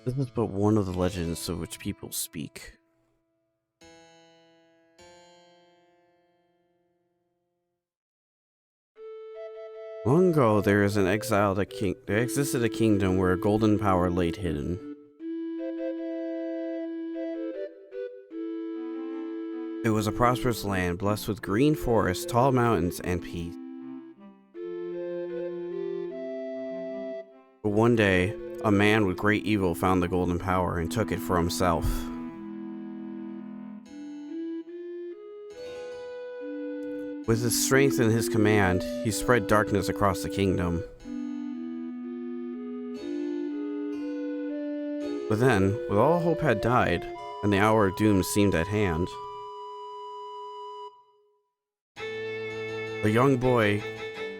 This is but one of the legends of which people speak. Long ago, there existed a kingdom where a golden power lay hidden. It was a prosperous land, blessed with green forests, tall mountains, and peace. But one day, a man with great evil found the golden power and took it for himself. With his strength in his command, he spread darkness across the kingdom. But then, when all hope had died, and the hour of doom seemed at hand, a young boy,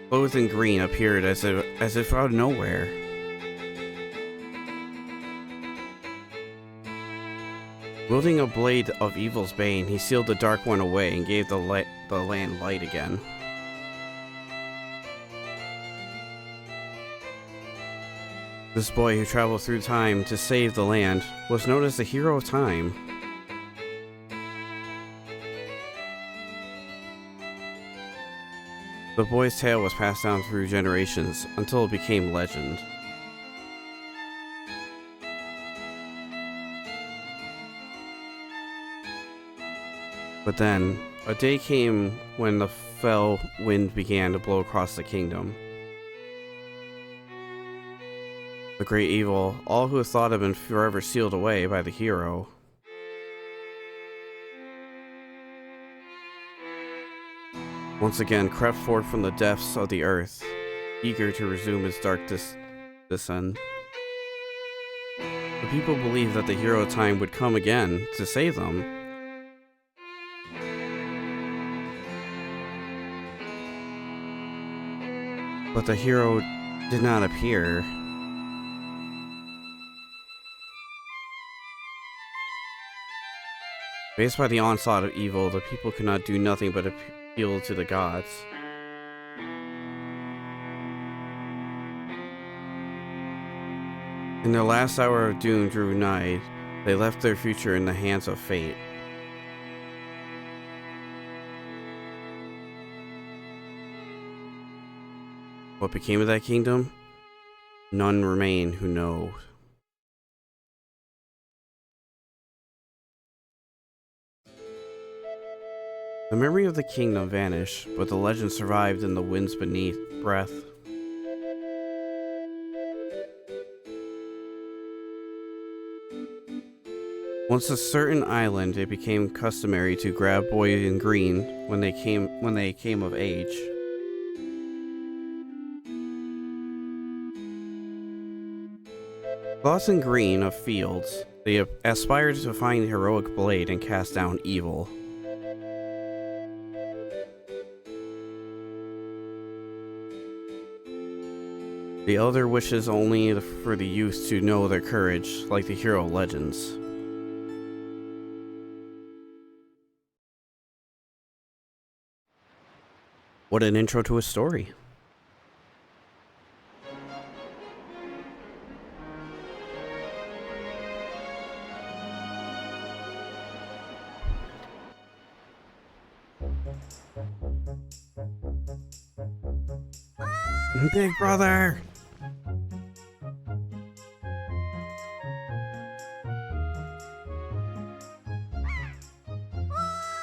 clothed in green, appeared as if out of nowhere. Wielding a blade of evil's bane, he sealed the Dark One away and gave the land light again. This boy who traveled through time to save the land was known as the Hero of Time. The boy's tale was passed down through generations until it became legend. But then, a day came when the fell wind began to blow across the kingdom. The great evil, all who thought had been forever sealed away by the hero, once again crept forth from the depths of the earth, eager to resume its dark descent. The people believed that the Hero of Time would come again to save them. But the hero did not appear. Faced by the onslaught of evil, the people could not do nothing but appeal to the gods. In their last hour of doom drew nigh, they left their future in the hands of fate. What became of that kingdom? None remain who know. The memory of the kingdom vanished, but the legend survived in the winds beneath breath. Once a certain island, it became customary to grab boys in green when they came of age. Lost in green of fields, they aspired to find the heroic blade and cast down evil. The elder wishes only for the youth to know their courage, like the hero legends. What an intro to a story. Big brother!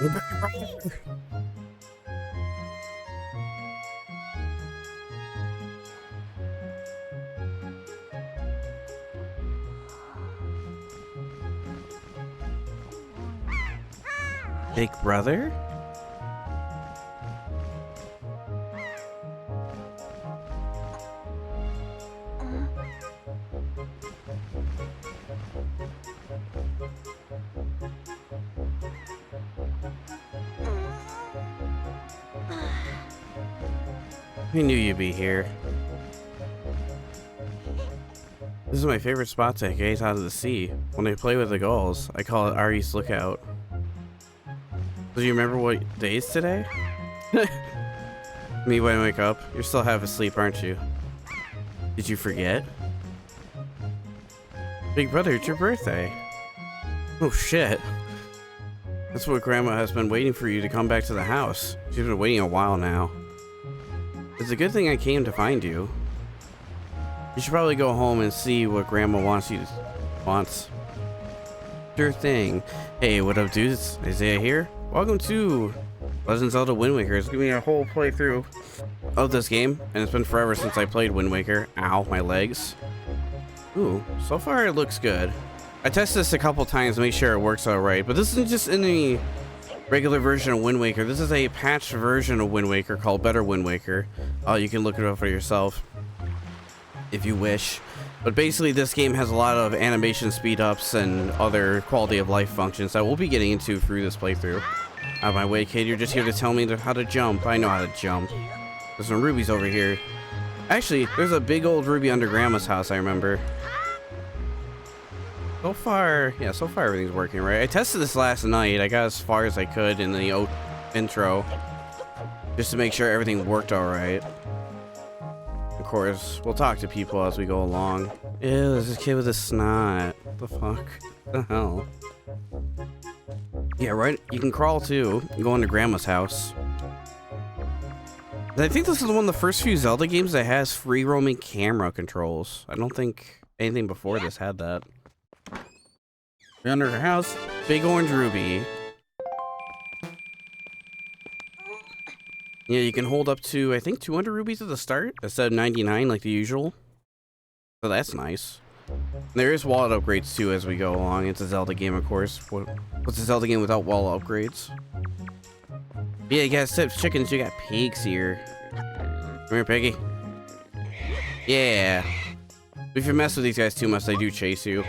Big brother! Big brother? I knew you'd be here. This is my favorite spot to gaze out of the sea. When I play with the gulls, I call it Ari's Lookout. Do you remember what day is today? Me when I wake up, you're still half asleep, aren't you? Did you forget? Big brother, it's your birthday. Oh shit. That's what Grandma has been waiting for you to come back to the house. She's been waiting a while now. It's a good thing I came to find you. You should probably go home and see what Grandma wants. Sure thing. Hey, what up, dudes? Isaiah here. Welcome to Legend of Zelda Wind Waker. It's giving me a whole playthrough of this game, and it's been forever since I played Wind Waker. Ow, my legs. Ooh, so far it looks good. I tested this a couple times to make sure it works alright, but this isn't just any regular version of Wind Waker. This is a patched version of Wind Waker called Better Wind Waker. You can look it up for yourself if you wish. But basically this game has a lot of animation speed ups and other quality of life functions that we'll be getting into through this playthrough. Out of my way, kid, you're just here to tell me how to jump. I know how to jump. There's some rubies over here. Actually, there's a big old ruby under Grandma's house, I remember. So far everything's working right. I tested this last night. I got as far as I could in the intro, just to make sure everything worked all right. Of course, we'll talk to people as we go along. Ew, there's this kid with a snot. What the fuck? What the hell? Yeah, right. You can crawl too. You go into Grandma's house. And I think this is one of the first few Zelda games that has free roaming camera controls. I don't think anything before this had that. Under her house, big orange ruby. Yeah, you can hold up to, I think, 200 rubies at the start instead of 99 like the usual. So that's nice. And there is wallet upgrades too as we go along. It's a Zelda game, of course. What's a Zelda game without wallet upgrades? Yeah, you got tips, chickens, you got pigs here. Come here, piggy. Yeah. If you mess with these guys too much, they do chase you.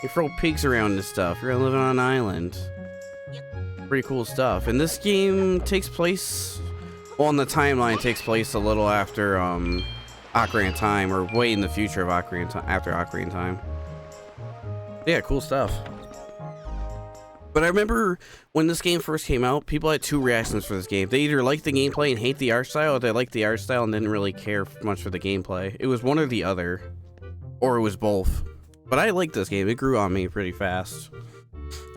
You throw pigs around and stuff. You're living on an island. Pretty cool stuff. And this game takes place, well, in the timeline takes place a little after Ocarina of Time, or way in the future of after Ocarina of Time. Yeah, cool stuff. But I remember when this game first came out, people had two reactions for this game. They either liked the gameplay and hate the art style, or they liked the art style and didn't really care much for the gameplay. It was one or the other, or it was both. But I like this game. It grew on me pretty fast.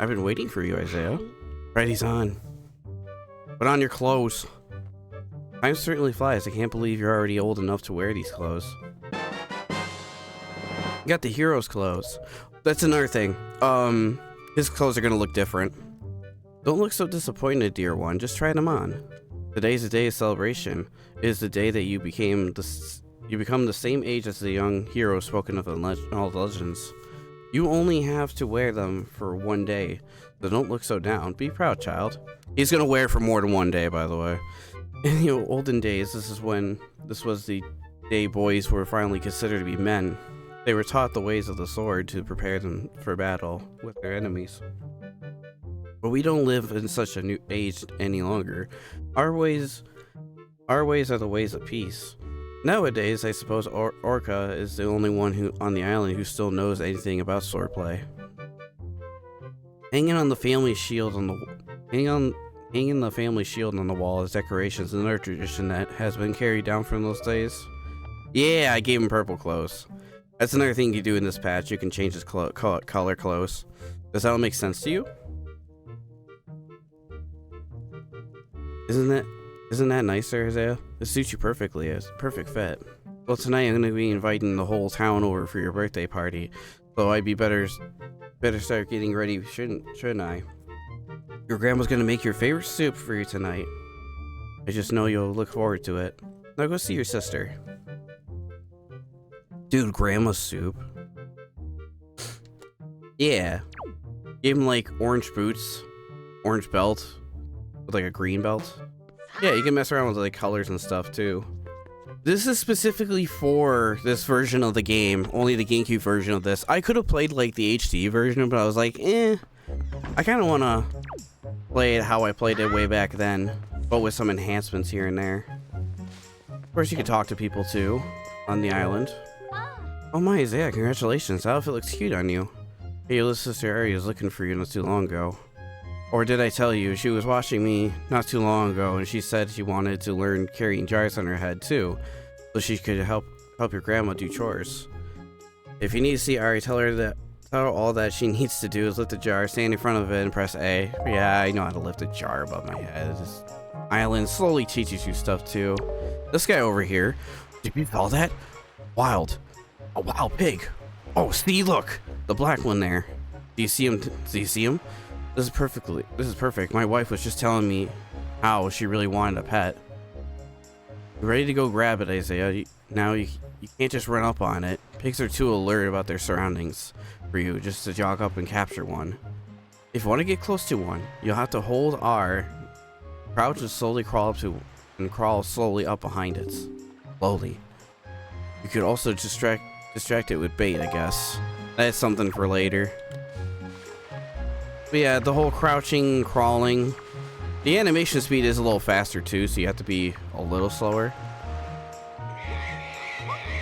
I've been waiting for you, Isaiah. Ready's on. Put on your clothes. Time certainly flies. I can't believe you're already old enough to wear these clothes. You got the hero's clothes. That's another thing. His clothes are gonna look different. Don't look so disappointed, dear one. Just try them on. Today's a day of celebration. It is the day that you become the same age as the young hero spoken of in all the legends. You only have to wear them for one day, so don't look so down. Be proud, child. He's gonna wear it for more than one day, by the way. In the olden days, this was the day boys were finally considered to be men. They were taught the ways of the sword to prepare them for battle with their enemies. But we don't live in such a new age any longer. Our ways are the ways of peace. Nowadays, I suppose Orca is the only one on the island who still knows anything about swordplay. Hanging the family shield on the wall as decorations, another tradition that has been carried down from those days. Yeah, I gave him purple clothes. That's another thing you do in this patch. You can change his color clothes. Does that all make sense to you? Isn't that nice, there, Isaiah? This suits you perfectly. It's a perfect fit. Well, tonight I'm going to be inviting the whole town over for your birthday party, so I'd be better start getting ready, shouldn't I? Your grandma's going to make your favorite soup for you tonight. I just know you'll look forward to it. Now go see your sister. Dude, grandma's soup. Yeah. Gave him like orange boots, orange belt, with like a green belt. Yeah, you can mess around with like colors and stuff too. This is specifically for this version of the game, only the GameCube version of this. I could have played like the HD version, but I was like, I kind of want to play it how I played it way back then, but with some enhancements here and there. Of course, you can talk to people too on the island. Oh my, Isaiah, congratulations. That outfit looks cute on you. Hey, your little sister Ari was looking for you not too long ago. Or did I tell you, she was watching me not too long ago, and she said she wanted to learn carrying jars on her head too, so she could help your grandma do chores. If you need to see Ari, tell her all that she needs to do is lift the jar, stand in front of it, and press A. Yeah, I know how to lift a jar above my head. This island slowly teaches you stuff too. This guy over here, did you call that? Wild. A wild pig. Oh, see, look, the black one there. Do you see him? Do you see him? This is perfect. My wife was just telling me how she really wanted a pet. You ready to go grab it, Isaiah? Now you can't just run up on it. Pigs are too alert about their surroundings for you just to jog up and capture one. If you want to get close to one, you'll have to hold R, crouch and slowly crawl slowly up behind it. Slowly. You could also distract it with bait, I guess. That's something for later. But yeah, the whole crouching, crawling. The animation speed is a little faster too, so you have to be a little slower.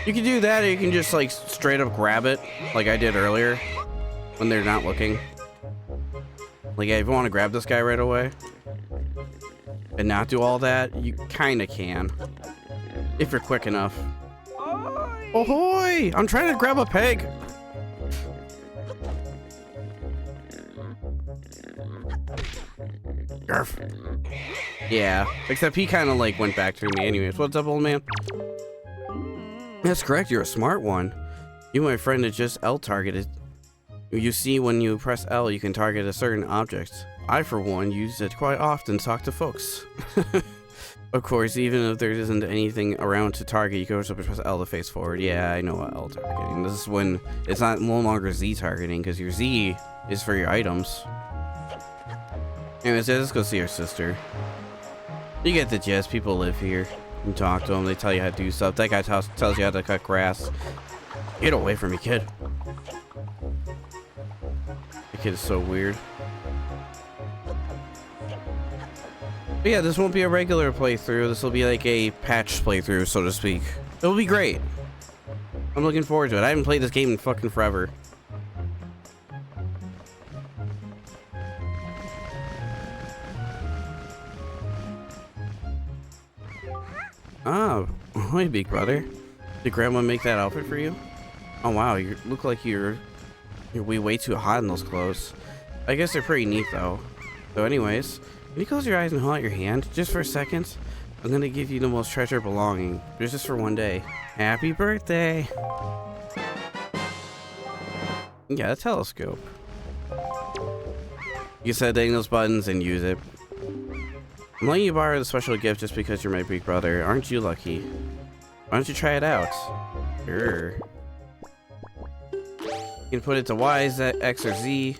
You can do that, or you can just like straight up grab it, like I did earlier, when they're not looking. Like, yeah, if you want to grab this guy right away and not do all that, you kind of can, if you're quick enough. Ahoy! I'm trying to grab a pig. Garf. Yeah, except he kind of like went back to me. Anyways, what's up, old man? That's correct, you're a smart one. You, my friend, is just L targeted. You see, when you press L, you can target a certain object. I, for one, use it quite often to talk to folks. Of course, even if there isn't anything around to target, you can also press L to face forward. Yeah, I know what L targeting. This is when it's not no longer Z targeting, because your Z is for your items. Anyways, let's go see our sister. You get the gist. People live here. You talk to them. They tell you how to do stuff. That guy tells you how to cut grass. Get away from me, kid. The kid is so weird. But yeah, this won't be a regular playthrough. This will be like a patch playthrough, so to speak. It'll be great. I'm looking forward to it. I haven't played this game in fucking forever. Oh, hey, big brother. Did Grandma make that outfit for you? Oh wow, you look like you're way too hot in those clothes. I guess they're pretty neat though. So anyways, can you close your eyes and hold out your hand just for a second? I'm gonna give you the most treasured belonging, but just for one day. Happy birthday! Yeah, a telescope. You set dang those buttons and use it. I'm letting you borrow the special gift just because you're my big brother. Aren't you lucky? Why don't you try it out? Sure. You can put it to Y, Z, X, or Z.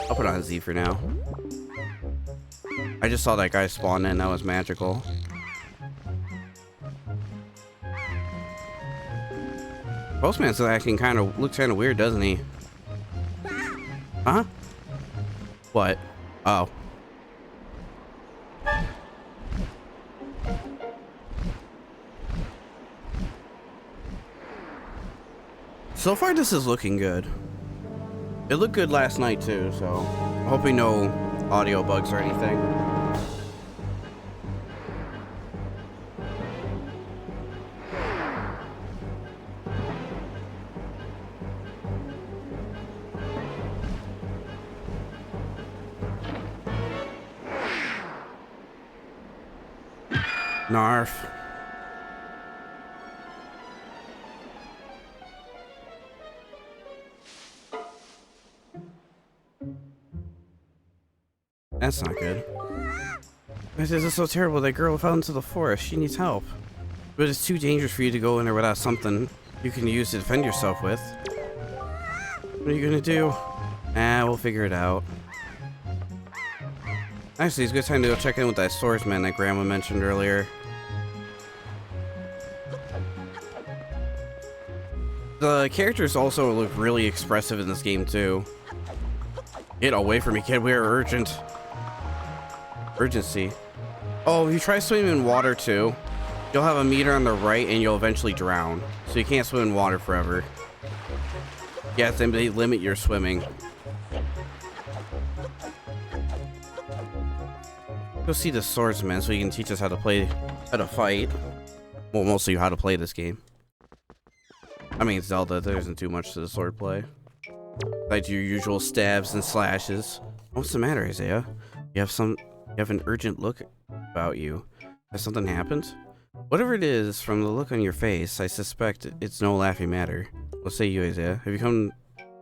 I'll put it on Z for now. I just saw that guy spawn in. That was magical. Postman's acting looks kind of weird, doesn't he? Huh? What? Oh. So far, this is looking good. It looked good last night too, so hoping no audio bugs or anything. Narf. That's not good. This is so terrible. That girl fell into the forest. She needs help. But it's too dangerous for you to go in there without something you can use to defend yourself with. What are you gonna do? We'll figure it out. Actually, it's a good time to go check in with that swordsman that Grandma mentioned earlier. The characters also look really expressive in this game too. Get away from me, kid. We are urgent. Urgency. Oh, if you try swimming in water too, you'll have a meter on the right and you'll eventually drown. So you can't swim in water forever. Yeah, then they limit your swimming. Go see the swordsman so he can teach us how to fight. Well, mostly how to play this game. I mean, Zelda, there isn't too much to the swordplay. Like your usual stabs and slashes. What's the matter, Isaiah? You have an urgent look about you. Has something happened? Whatever it is, from the look on your face, I suspect it's no laughing matter. What say you, Isaiah? Have you come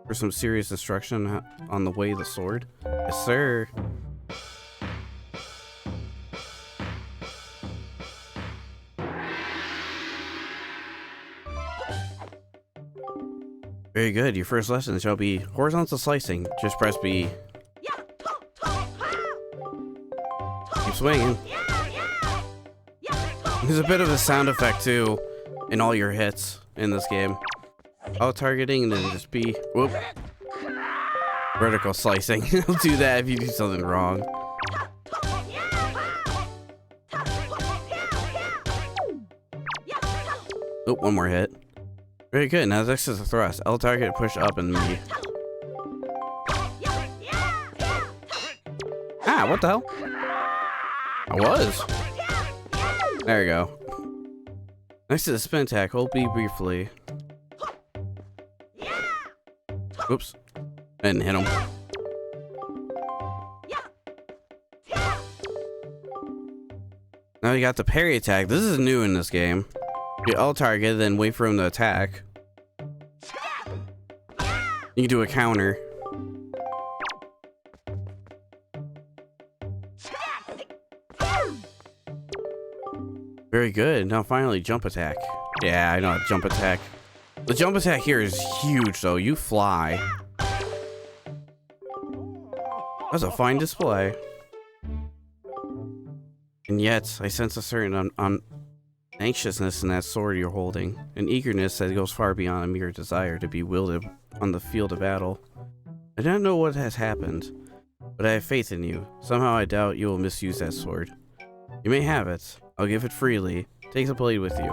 for some serious destruction on the way of the sword? Yes, sir. Very good. Your first lesson shall be horizontal slicing. Just press B. Keep swinging. There's a bit of a sound effect too in all your hits in this game. Auto targeting and then just B. Whoop. Vertical slicing. It'll do that if you do something wrong. Oh, one more hit. Very good. Now this is a thrust. L target, push up, and me. Ah, what the hell? I was. There you go. Next to the spin attack, hold B briefly. Oops. I didn't hit him. Now you got the parry attack. This is new in this game. You L target, then wait for him to attack. You can do a counter. Very good. Now finally, jump attack. Yeah, I know how to jump attack. The jump attack here is huge, though. You fly. That's a fine display. And yet, I sense a certain anxiousness in that sword you're holding, an eagerness that goes far beyond a mere desire to be wielded on the field of battle. I don't know what has happened, but I have faith in you. Somehow I doubt you will misuse that sword. You may have it. I'll give it freely. Take the blade with you.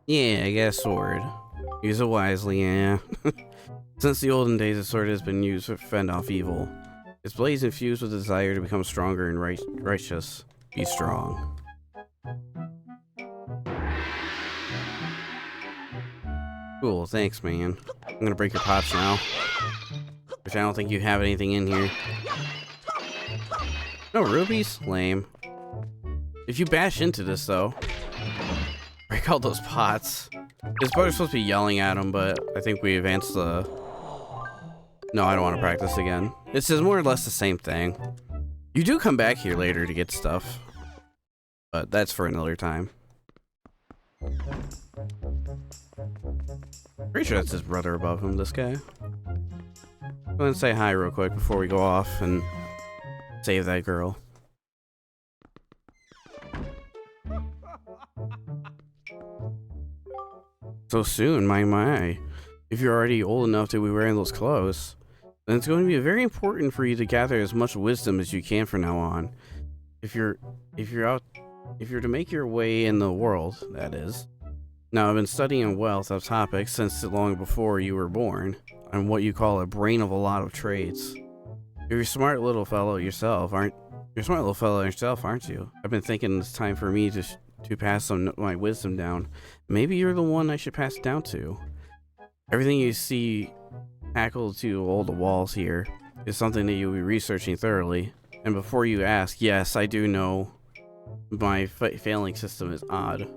Yeah, I got a sword. Use it wisely, yeah. Since the olden days, the sword has been used to fend off evil. Its blade is infused with a desire to become stronger and righteous. Be strong. Cool, thanks, man. I'm gonna break your pots now. Which I don't think you have anything in here. No rubies? Lame. If you bash into this, though, break all those pots. His brother's supposed to be yelling at him, but I think we advanced the... No, I don't want to practice again. This is more or less the same thing. You do come back here later to get stuff, but that's for another time. Pretty sure that's his brother above him, this guy. Go ahead and say hi real quick before we go off and save that girl. So soon, my. If you're already old enough to be wearing those clothes, then it's going to be very important for you to gather as much wisdom as you can from now on. If you're to make your way in the world, that is. Now, I've been studying wealth of topics since long before you were born, on what you call a brain of a lot of trades. You're a smart little fellow yourself, aren't you? I've been thinking it's time for me to pass some of my wisdom down. Maybe you're the one I should pass it down to. Everything you see tackled to all the walls here is something that you'll be researching thoroughly. And before you ask, yes, I do know my failing system is odd.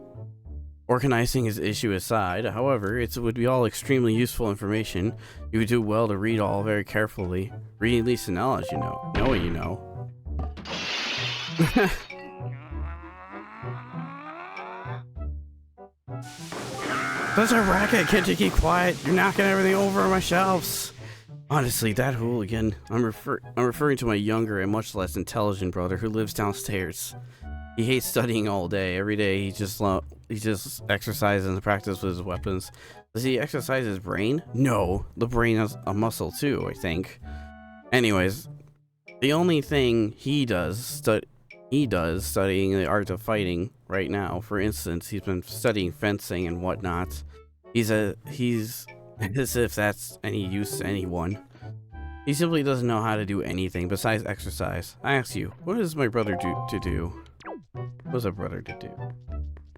Organizing his issue aside, however, it would be all extremely useful information. You would do well to read all very carefully. Reading leads to knowledge, you know. Knowing you know. That's a racket, can't you keep quiet? You're knocking everything over on my shelves. Honestly, that hooligan. I'm referring to my younger and much less intelligent brother who lives downstairs. He hates studying all day. Every day he just exercises and practices with his weapons. Does he exercise his brain? No, the brain has a muscle too, I think. Anyways, the only thing he does studying the art of fighting right now. For instance, he's been studying fencing and whatnot. He's as if that's any use to anyone. He simply doesn't know how to do anything besides exercise. I ask you, what does my brother do? What's a brother to do?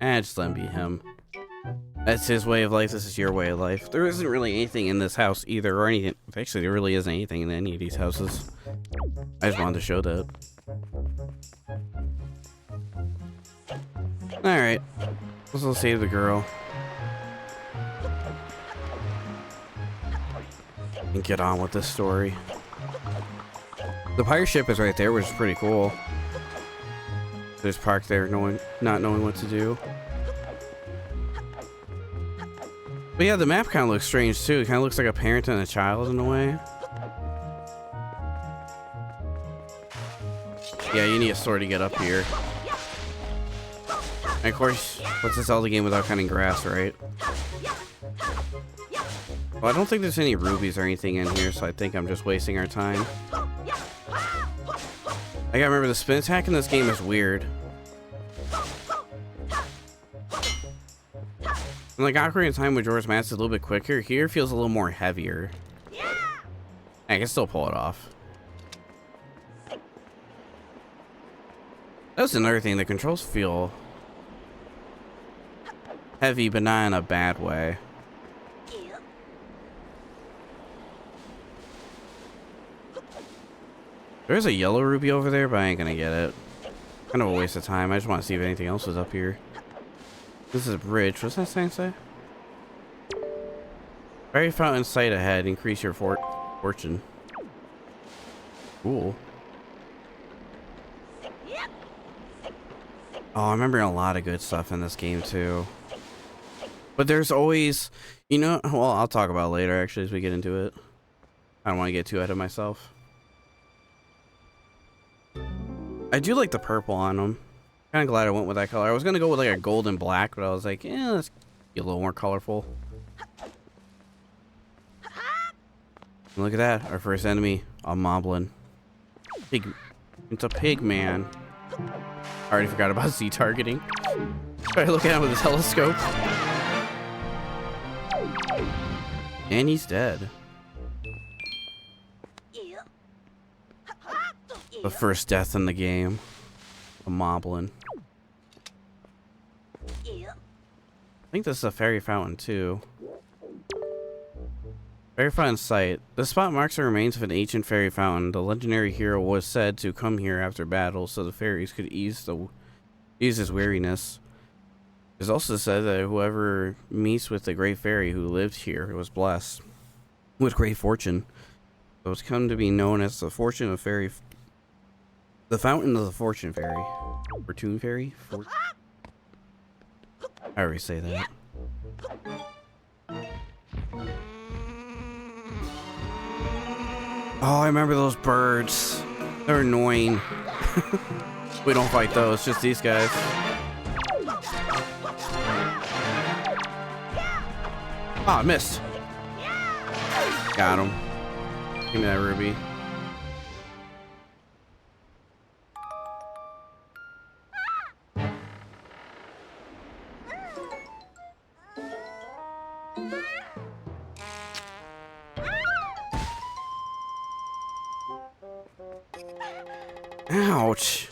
Just let him be him. That's his way of life. This is your way of life. There isn't really anything in this house either, or anything. Actually, there really isn't anything in any of these houses. I just wanted to show that. Alright. Let's go save the girl. And get on with this story. The pirate ship is right there, which is pretty cool. There's parked there, not knowing what to do. But yeah, the map kind of looks strange too. It kind of looks like a parent and a child in a way. Yeah, you need a sword to get up here. And of course, what's a Zelda game without cutting grass, right? Well, I don't think there's any rubies or anything in here, so I think I'm just wasting our time. I gotta remember, the spin attack in this game is weird. And like Ocarina of Time with Majora's Mask is a little bit quicker. Here it feels a little more heavier. I can still pull it off. That's another thing, the controls feel heavy, but not in a bad way. There's a yellow ruby over there, but I ain't gonna get it. Kind of a waste of time. I just want to see if anything else is up here. This is a bridge. What's that sign say? Fairy fountain sight ahead. Increase your fortune. Cool. Oh, I'm remembering a lot of good stuff in this game too. But there's always, you know, well, I'll talk about it later actually as we get into it. I don't want to get too ahead of myself. I do like the purple on them. Kind of glad I went with that color. I was gonna go with like a gold and black, but I was like, yeah, let's get a little more colorful. And look at that, our first enemy, a moblin. Pig. It's a pig man. I already forgot about Z targeting. Try to look at him with a telescope. And he's dead. The first death in the game. A moblin. I think this is a fairy fountain too. Fairy fountain site. The spot marks the remains of an ancient fairy fountain. The legendary hero was said to come here after battle so the fairies could ease his weariness. It is also said that whoever meets with the great fairy who lived here was blessed with great fortune. It was come to be known as the fortune of fairy. The fountain of the fortune fairy. Fortune fairy? I already say that. Oh, I remember those birds. They're annoying. We don't fight those, just these guys. Oh, I missed. Got him. Give me that ruby. Ouch.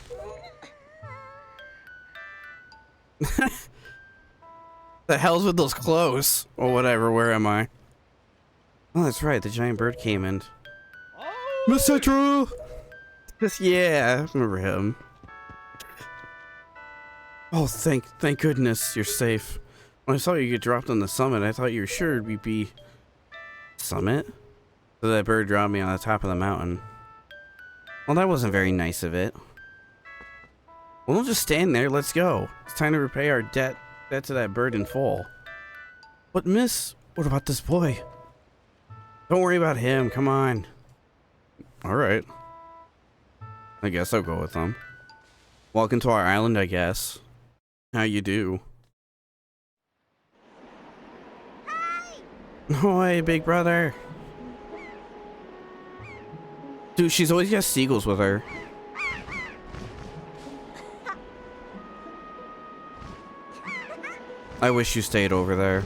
The hell's with those clothes? Or whatever, where am I? Oh, that's right, the giant bird came in. Mr. True! Yeah, I remember him. Oh, thank goodness you're safe. When I saw you get dropped on the summit, I thought you were sure we'd be... Summit? So that bird dropped me on the top of the mountain. Well, that wasn't very nice of it. Well, don't just stand there. Let's go. It's time to repay our debt to that bird in full. But miss, what about this boy? Don't worry about him. Come on. All right. I guess I'll go with them. Welcome to our island, I guess. How you do? Oh, hey, big brother. Dude, she's always got seagulls with her. I wish you stayed over there.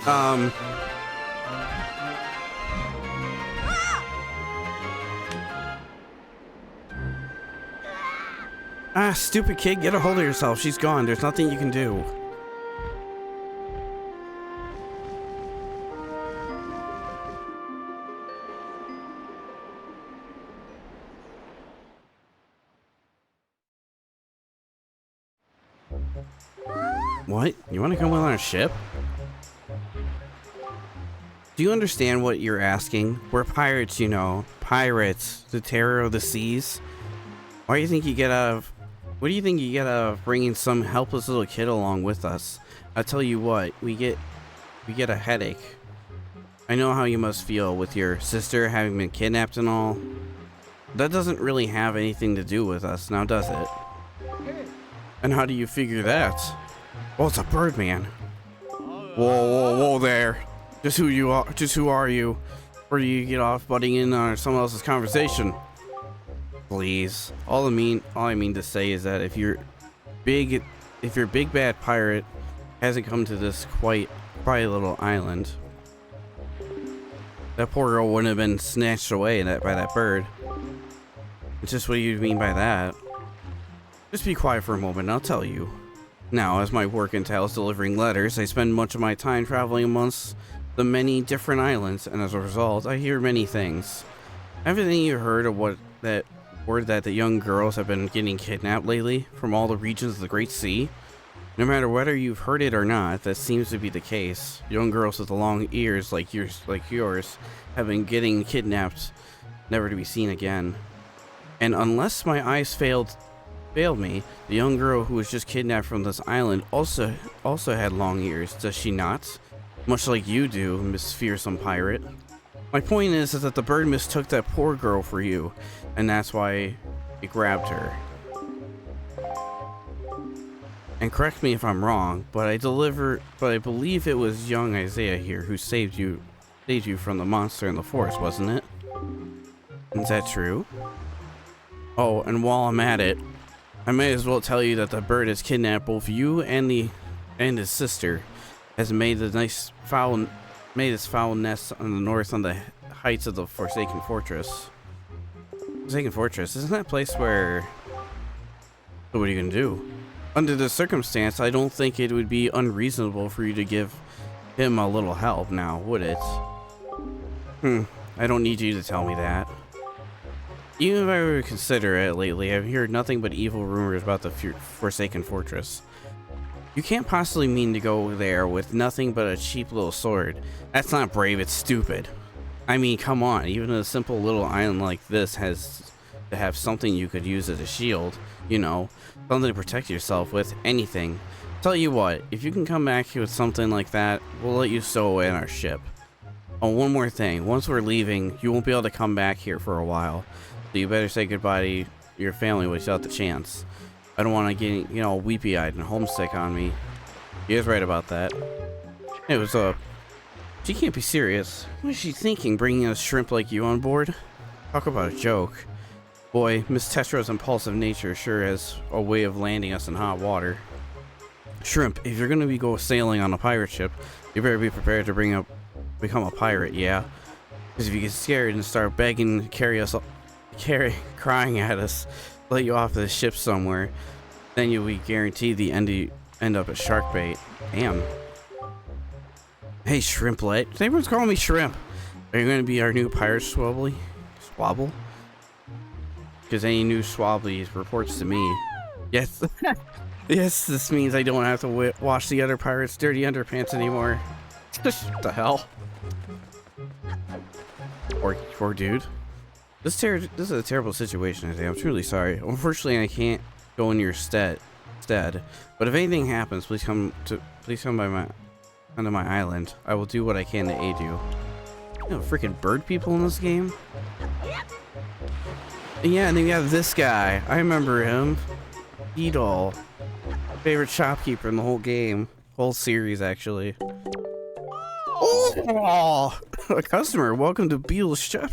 Ah, stupid kid, get a hold of yourself. She's gone. There's nothing you can do. What? You want to come on a ship? Do you understand what you're asking? We're pirates, you know. Pirates. The terror of the seas. Why do you think you get out of... What do you think you get out of bringing some helpless little kid along with us? I'll tell you what, we get a headache. I know how you must feel with your sister having been kidnapped and all. That doesn't really have anything to do with us, now does it? And how do you figure that? Well, it's a Birdman. Whoa there. Just who you are, just who are you? Or do you get off butting in on someone else's conversation? Please. All I mean to say is that if your big bad pirate hasn't come to this quiet little island, that poor girl wouldn't have been snatched away by that bird. It's just what you mean by that. Just be quiet for a moment and I'll tell you. Now, as my work entails delivering letters, I spend much of my time traveling amongst the many different islands, and as a result, I hear many things. Everything you heard of word that the young girls have been getting kidnapped lately from all the regions of the Great Sea? No matter whether you've heard it or not, that seems to be the case. Young girls with the long ears like yours have been getting kidnapped, never to be seen again. And unless my eyes failed me, the young girl who was just kidnapped from this island also had long ears, does she not? Much like you do, Miss Fearsome Pirate. My point is that the bird mistook that poor girl for you, and that's why it grabbed her. And correct me if I'm wrong, but I believe it was young Isaiah here who saved you from the monster in the forest, wasn't it? Is that true? Oh, and while I'm at it, I may as well tell you that the bird has kidnapped both you and his sister, has made this foul nest on the north on the heights of the Forsaken Fortress. Forsaken Fortress, isn't that a place where... So what are you gonna do? Under the circumstance, I don't think it would be unreasonable for you to give him a little help now, would it? I don't need you to tell me that. Even if I were to consider it lately, I've heard nothing but evil rumors about the Forsaken Fortress. You can't possibly mean to go there with nothing but a cheap little sword. That's not brave, it's stupid. I mean, come on, even a simple little island like this has to have something you could use as a shield, you know, something to protect yourself with, anything. Tell you what, if you can come back here with something like that, we'll let you stow away on our ship. Oh, one more thing, once we're leaving, you won't be able to come back here for a while, so you better say goodbye to your family without the chance. I don't want to get, you know, weepy-eyed and homesick on me. He is right about that. It was, she can't be serious. What is she thinking, bringing a shrimp like you on board? Talk about a joke. Boy, Miss Tetra's impulsive nature sure has a way of landing us in hot water. Shrimp, if you're gonna go sailing on a pirate ship, you better be prepared to become a pirate, yeah? Because if you get scared and start begging, crying at us, let you off the ship somewhere, then you'll be guaranteed the end up at shark bait. Damn. Hey, Shrimplet. Everyone's calling me Shrimp. Are you going to be our new pirate Swabble? Because any new Swabblies reports to me. Yes. Yes, this means I don't have to wash the other pirates' dirty underpants anymore. What the hell? Poor dude. This is a terrible situation, Isaiah. I'm truly sorry. Unfortunately, I can't go in your stead. But if anything happens, please come onto my island. I will do what I can to aid you. You know, freaking bird people in this game. And yeah, and then you have this guy. I remember him. Beedle. Favorite shopkeeper in the whole game, whole series actually. Oh, a customer. Welcome to Beedle's Shop.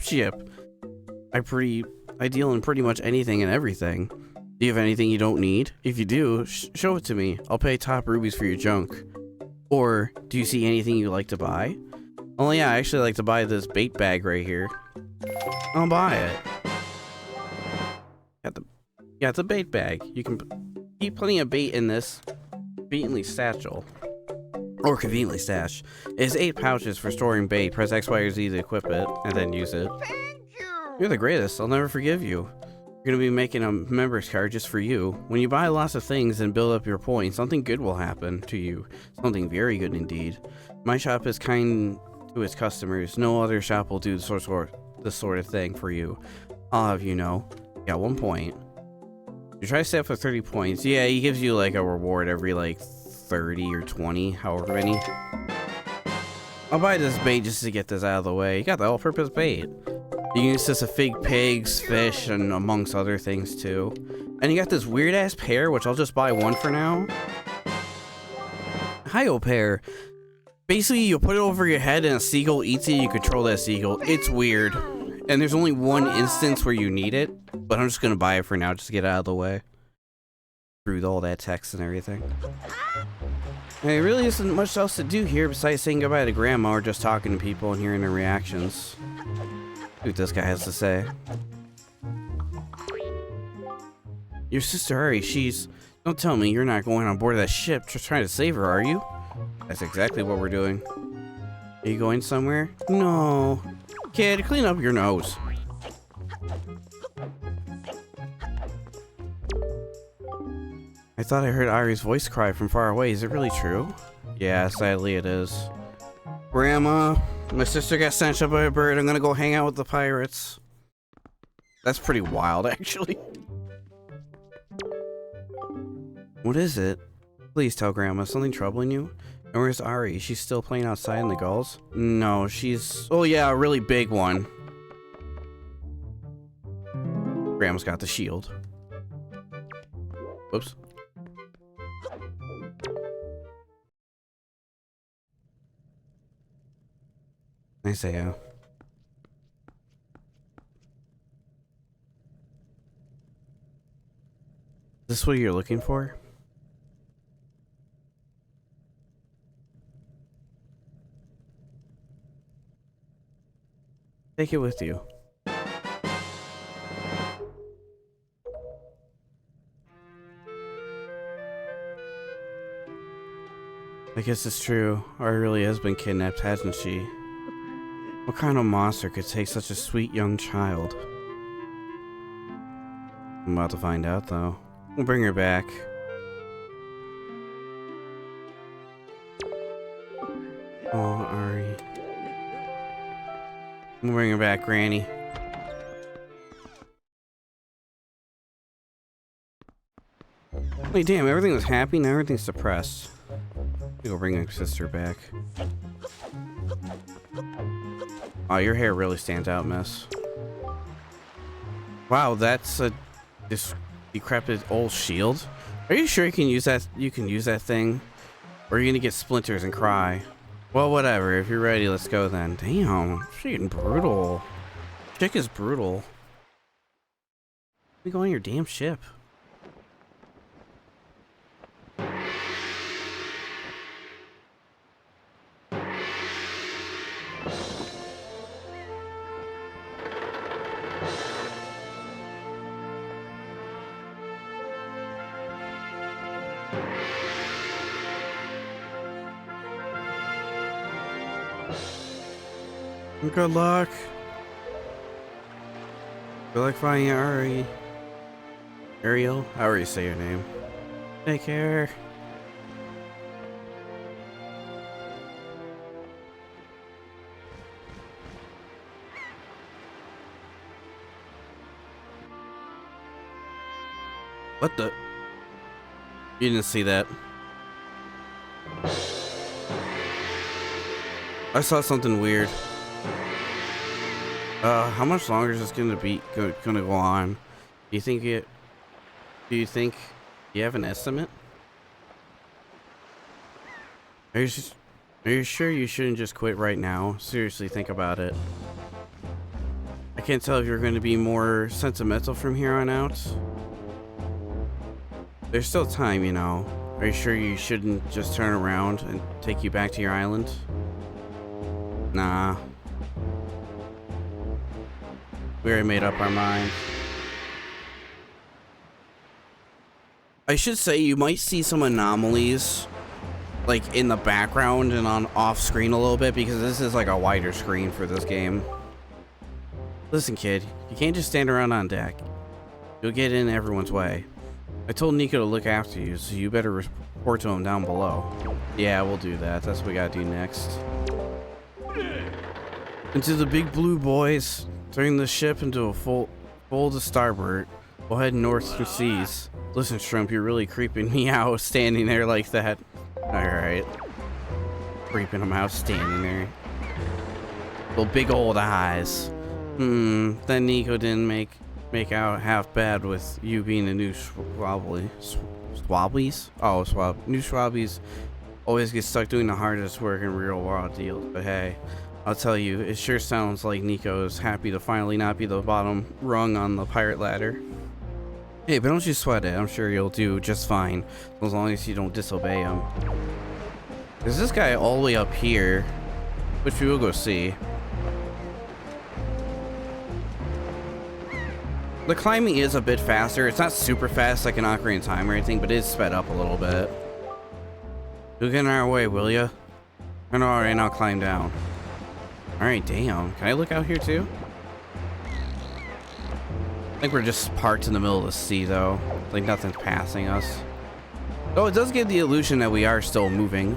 I deal in pretty much anything and everything. Do you have anything you don't need? If you do, show it to me. I'll pay top rubies for your junk. Or do you see anything you like to buy? Oh yeah, I actually like to buy this bait bag right here. I'll buy it. Yeah, it's a bait bag. You can keep plenty of bait in this conveniently satchel. Or conveniently stash. It has 8 pouches for storing bait. Press X, Y, or Z to equip it, and then use it. Thank you. You're the greatest. I'll never forgive you. You're gonna be making a member's card just for you. When you buy lots of things and build up your points, something good will happen to you. Something very good indeed. My shop is kind to its customers. No other shop will do this sort of thing for you. I'll have you know. Yeah, 1 point. You try to stay up for 30 points. Yeah, he gives you like a reward every like 30 or 20, however many. I'll buy this bait just to get this out of the way. You got the all-purpose bait. You can use this to feed pigs, fish, and amongst other things too. And you got this weird-ass pear, which I'll just buy 1 for now. Hi-yo pear. Basically, you put it over your head and a seagull eats it, you control that seagull. It's weird. And there's only 1 instance where you need it, but I'm just gonna buy it for now just to get out of the way. Through all that text and everything. And there really isn't much else to do here besides saying goodbye to Grandma or just talking to people and hearing their reactions. See what this guy has to say. Your sister Ari, she's... Don't tell me you're not going on board of that ship just trying to save her, are you? That's exactly what we're doing. Are you going somewhere? No. Kid, clean up your nose. I thought I heard Ari's voice cry from far away. Is it really true? Yeah, sadly it is. Grandma, my sister got snatched up by a bird. I'm gonna go hang out with the pirates. That's pretty wild, actually. What is it? Please tell Grandma. Something troubling you? And where's Ari? She's still playing outside in the gulls? No, she's... Oh yeah, a really big one. Grandma's got the shield. Whoops. Nice AO. Is this what you're looking for? Take it with you. I guess it's true. Ari really has been kidnapped, hasn't she? What kind of monster could take such a sweet young child? I'm about to find out, though. We'll bring her back. Oh, Ari. We'll bring her back, Granny. Wait, damn, everything was happy, now everything's depressed. Go bring my sister back. Oh, your hair really stands out, miss. Wow, that's a decrepit old shield. Are you sure you can use that? You can use that thing, or are you gonna get splinters and cry? Well, whatever. If you're ready, let's go then. Damn, she's getting brutal. Chick is brutal. We go on your damn ship. Good luck. Good luck finding Ari. Ariel? However you say your name. Take care. What the? You didn't see that. I saw something weird. How much longer is this gonna go on? Do you think you have an estimate? Are you sure you shouldn't just quit right now? Seriously, think about it. I can't tell if you're going to be more sentimental from here on out. There's still time, you know. Are you sure you shouldn't just turn around and take you back to your island? Nah. We already made up our mind. I should say you might see some anomalies like in the background and on off screen a little bit because this is like a wider screen for this game. Listen, kid, you can't just stand around on deck. You'll get in everyone's way. I told Nico to look after you, so you better report to him down below. Yeah, we'll do that. That's what we gotta do next. Into the big blue, boys. Turning the ship into a full to starboard. We'll head north to seas. Listen, Shrimp, you're really creeping me out standing there like that. Alright. Creeping him out standing there. Little big old eyes. Then Nico didn't make out half bad with you being a new Swabblies? Oh, new Swabblies always get stuck doing the hardest work in real world deals, but hey, I'll tell you, it sure sounds like Nico is happy to finally not be the bottom rung on the pirate ladder. Hey, but don't you sweat it, I'm sure you'll do just fine, as long as you don't disobey him. There's this guy all the way up here, which we will go see. The climbing is a bit faster. It's not super fast like an Ocarina of Time or anything, but it is sped up a little bit. You'll get in our way, will ya? I know, alright, I'll climb down. Alright, damn. Can I look out here too? I think we're just parked in the middle of the sea though. Like nothing's passing us. Oh, it does give the illusion that we are still moving.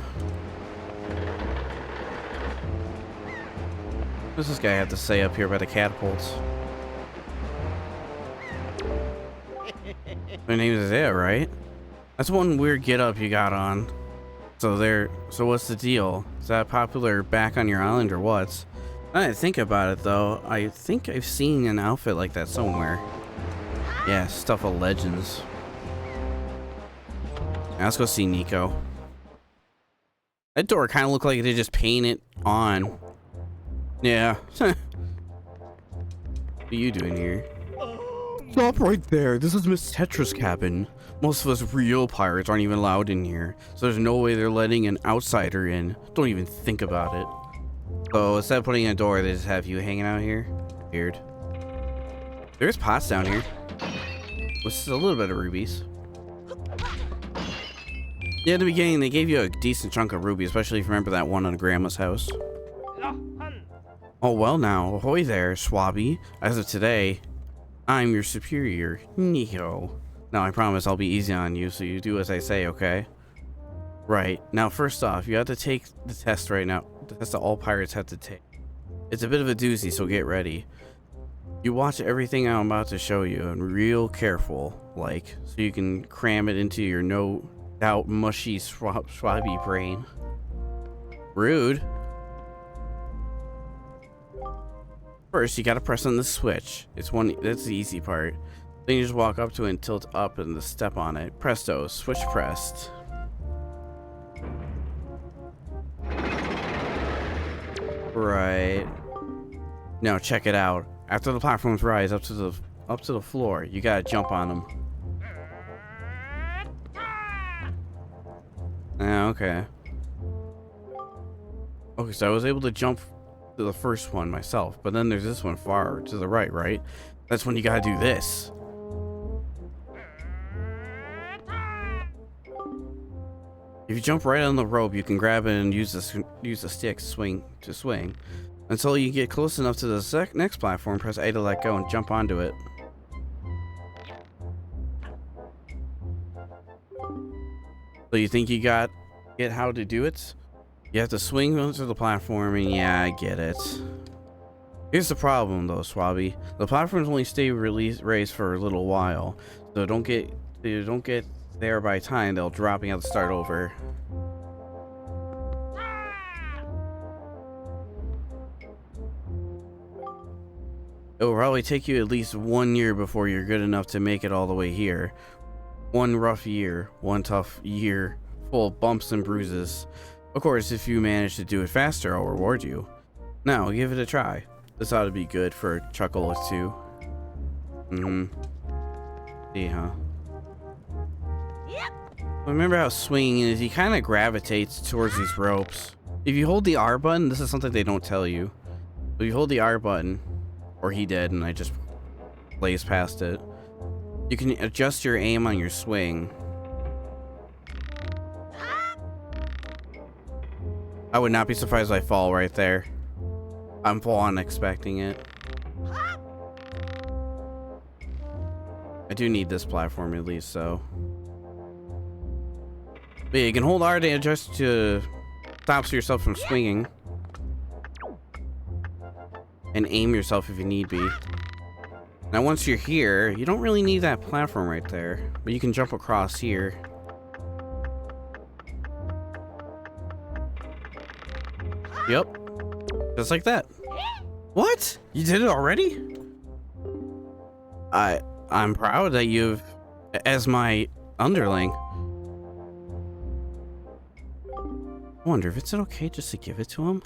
What does this guy have to say up here by the catapults? My name is it, right? That's one weird get up you got on. So what's the deal? Is that popular back on your island or what? I didn't think about it though. I think I've seen an outfit like that somewhere. Yeah, stuff of legends. Now let's go see Nico. That door kind of looked like they just painted on. Yeah. What are you doing here? Stop right there. This is Miss Tetra's cabin. Most of us real pirates aren't even allowed in here, so there's no way they're letting an outsider in. Don't even think about it. So instead of putting in a door, they just have you hanging out here. Weird. There's pots down here. With a little bit of rubies. Yeah, at the beginning, they gave you a decent chunk of rubies, especially if you remember that one on Grandma's house. Oh, well now. Ahoy there, Swabby. As of today, I'm your superior, Nico. Now, I promise I'll be easy on you, so you do as I say, okay? Right. Now, first off, you have to take the test right now. The test that all pirates have to take. It's a bit of a doozy, so get ready. You watch everything I'm about to show you, and real careful, like, so you can cram it into your no-doubt mushy swabby brain. Rude. First, you gotta press on the switch. That's the easy part. Then you just walk up to it and tilt up and step on it. Presto, switch pressed. Right. Now check it out. After the platforms rise up to the floor, you gotta jump on them. Okay. Okay, so I was able to jump to the first one myself, but then there's this one far to the right, right? That's when you gotta do this. If you jump right on the rope, you can grab it and use the stick to swing until you get close enough to the next platform. Press A to let go and jump onto it. So you think you get how to do it? You have to swing onto the platform, and yeah, I get it. Here's the problem though, Swabby. The platforms only stay raised for a little while, so don't get there by time they'll drop and you have to start over. It will probably take you at least 1 year before you're good enough to make it all the way here. One rough year, one tough year, full of bumps and bruises. Of course, if you manage to do it faster, I'll reward you. Now, give it a try. This ought to be good for a chuckle or two. See, huh? Yep. Remember how swinging is, he kind of gravitates towards these ropes. If you hold the R button, this is something they don't tell you. If you hold the R button, or he did, and I just blazed past it, you can adjust your aim on your swing. I would not be surprised if I fall right there. I'm full on expecting it. I do need this platform at least, so. But yeah, you can hold R to adjust to stop yourself from swinging. And aim yourself if you need be. Now once you're here, you don't really need that platform right there. But you can jump across here. Yep. Just like that. What? You did it already? I'm proud that you've, as my underling. I wonder if it's okay just to give it to him?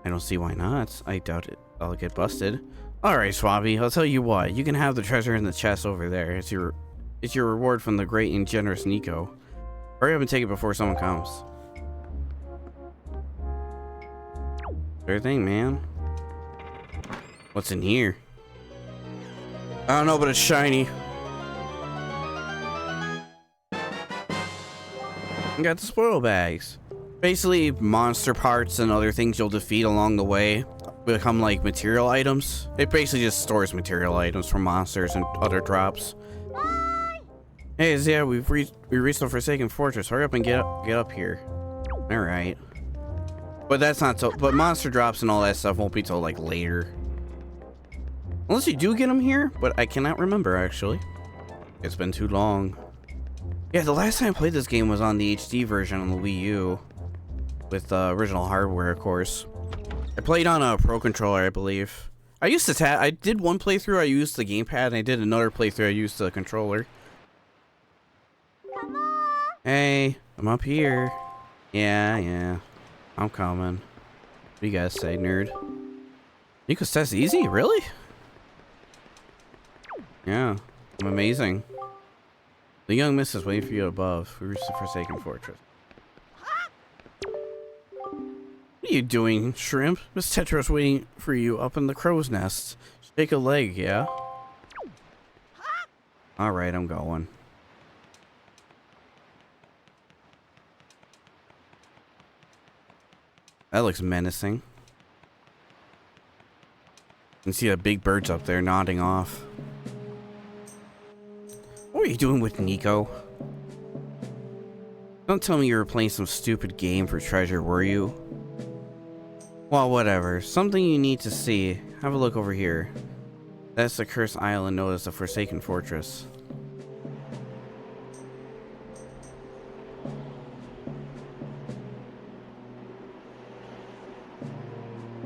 I don't see why not. I doubt it. I'll get busted. Alright, Swabby, I'll tell you what. You can have the treasure in the chest over there. It's your reward from the great and generous Nico. Hurry up and take it before someone comes. Sure thing, man. What's in here? I don't know, but it's shiny. I got the spoil bags. Basically, monster parts and other things you'll defeat along the way become like material items. It basically just stores material items from monsters and other drops. Hey, yeah, we reached the Forsaken Fortress. Hurry up and get up here. All right. But that's not so. But monster drops and all that stuff won't be till like later. Unless you do get them here, but I cannot remember actually. It's been too long. Yeah, the last time I played this game was on the HD version on the Wii U. With original hardware, of course. I played on a Pro Controller, I believe. I used to I did one playthrough, I used the gamepad, and I did another playthrough, I used the controller. Hey, I'm up here. Yeah. I'm coming. What do you guys say, nerd? Nico's test easy? Really? Yeah, I'm amazing. The young miss is waiting for you above. We reached the Forsaken Fortress. What are you doing, Shrimp? Miss Tetra's waiting for you up in the crow's nest. Shake a leg, yeah? Alright, I'm going. That looks menacing. You can see the big birds up there nodding off. What were you doing with Nico? Don't tell me you were playing some stupid game for treasure, were you? Well, whatever. Something you need to see. Have a look over here. That's the cursed island known as the Forsaken Fortress.